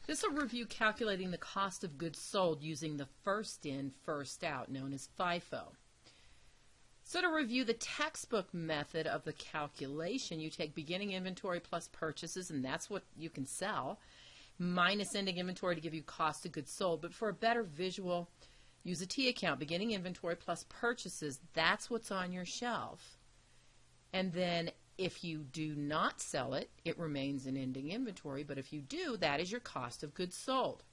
This will review calculating the cost of goods sold using the first in, first out, known as FIFO. So to review the textbook method of the calculation, you take beginning inventory plus purchases, and that's what you can sell, minus ending inventory to give you cost of goods sold. But for a better visual, use a T account, beginning inventory plus purchases. That's what's on your shelf. And then if you do not sell it, it remains in ending inventory. But if you do, that is your cost of goods sold.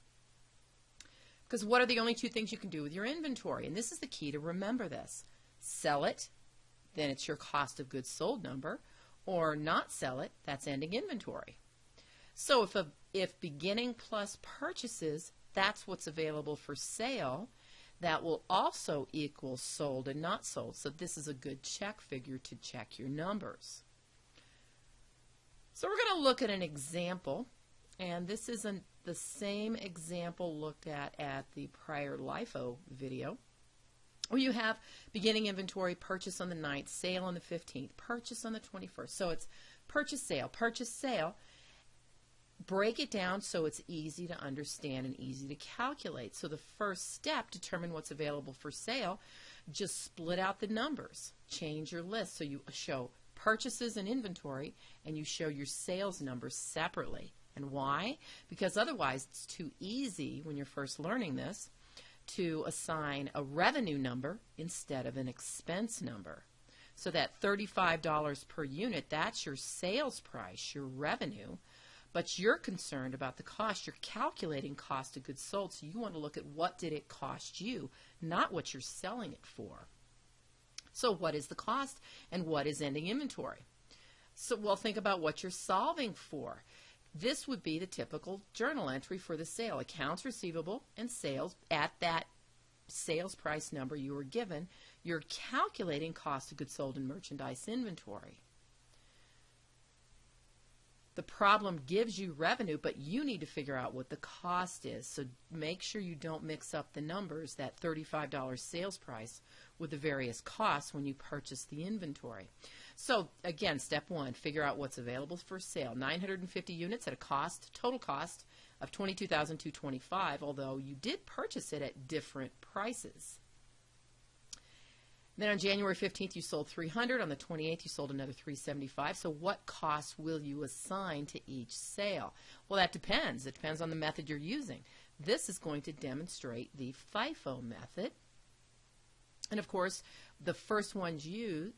Because what are the only two things you can do with your inventory? And this is the key to remember this. Sell it, then it's your cost of goods sold number, or not sell it, that's ending inventory. So if beginning plus purchases, that's what's available for sale, that will also equal sold and not sold. So this is a good check figure to check your numbers. So we're going to look at an example, and this isn't the same example looked at the prior LIFO video, where you have beginning inventory, purchase on the 9th, sale on the 15th, purchase on the 21st. So it's purchase, sale. Break it down so it's easy to understand and easy to calculate. So the first step, determine what's available for sale. Just split out the numbers. Change your list so you show purchases and inventory, and you show your sales numbers separately. And why? Because otherwise it's too easy when you're first learning this to assign a revenue number instead of an expense number. So that $35 per unit, that's your sales price, your revenue, but you're concerned about the cost. You're calculating cost of goods sold, so you want to look at what did it cost you, not what you're selling it for. So what is the cost and what is ending inventory? So well, think about what you're solving for. This would be the typical journal entry for the sale. Accounts receivable and sales at that sales price number you were given. You're calculating cost of goods sold and merchandise inventory. The problem gives you revenue, but you need to figure out what the cost is. So make sure you don't mix up the numbers, that $35 sales price, with the various costs when you purchase the inventory. So again, step one, figure out what's available for sale. 950 units at a cost, total cost of $22,225, although you did purchase it at different prices. Then on January 15th, you sold 300. On the 28th, you sold another 375. So what cost will you assign to each sale? Well, that depends. It depends on the method you're using. This is going to demonstrate the FIFO method. And of course, the first ones you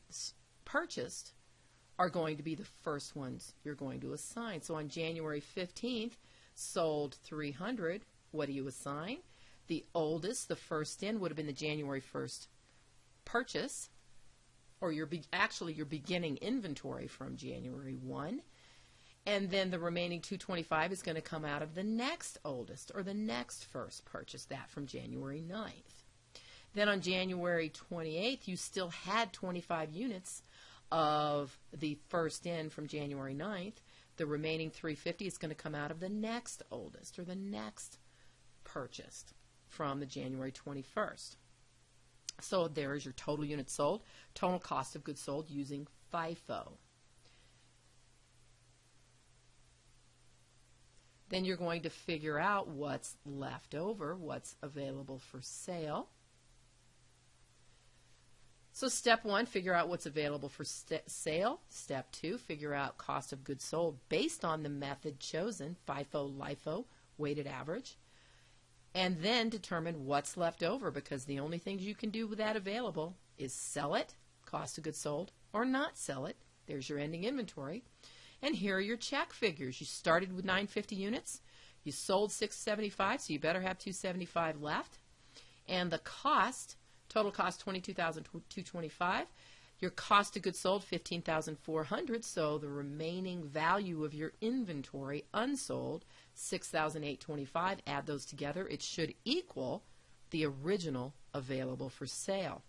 purchased are going to be the first ones you're going to assign. So on January 15th, sold 300. What do you assign? The oldest, the first in, would have been the January 1st purchase, or your beginning inventory from January 1, and then the remaining 225 is going to come out of the next oldest or the next first purchase, that from January 9th. Then on January 28th, you still had 25 units of the first in from January 9th. The remaining 350 is going to come out of the next oldest or the next purchased from the January 21st. So there is your total units sold, total cost of goods sold using FIFO. Then you're going to figure out what's left over, what's available for sale. So step one, figure out what's available for sale. Step two, figure out cost of goods sold based on the method chosen, FIFO, LIFO, weighted average. And then determine what's left over, because the only things you can do with that available is sell it, cost of goods sold, or not sell it. There's your ending inventory. And here are your check figures. You started with 950 units. You sold 675, so you better have 275 left. And the cost, total cost $22,225. Your cost of goods sold $15,400, so the remaining value of your inventory unsold $6,825. Add those together, it should equal the original available for sale.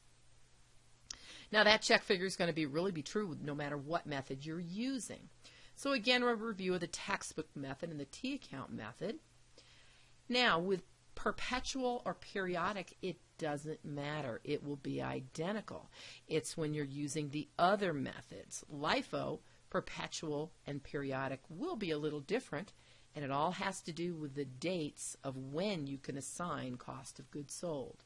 Now that check figure is going to really be true no matter what method you're using. So again, a review of the textbook method and the T account method. Now with perpetual or periodic, it doesn't matter. It will be identical. It's when you're using the other methods. LIFO, perpetual, and periodic will be a little different, And it all has to do with the dates of when you can assign cost of goods sold.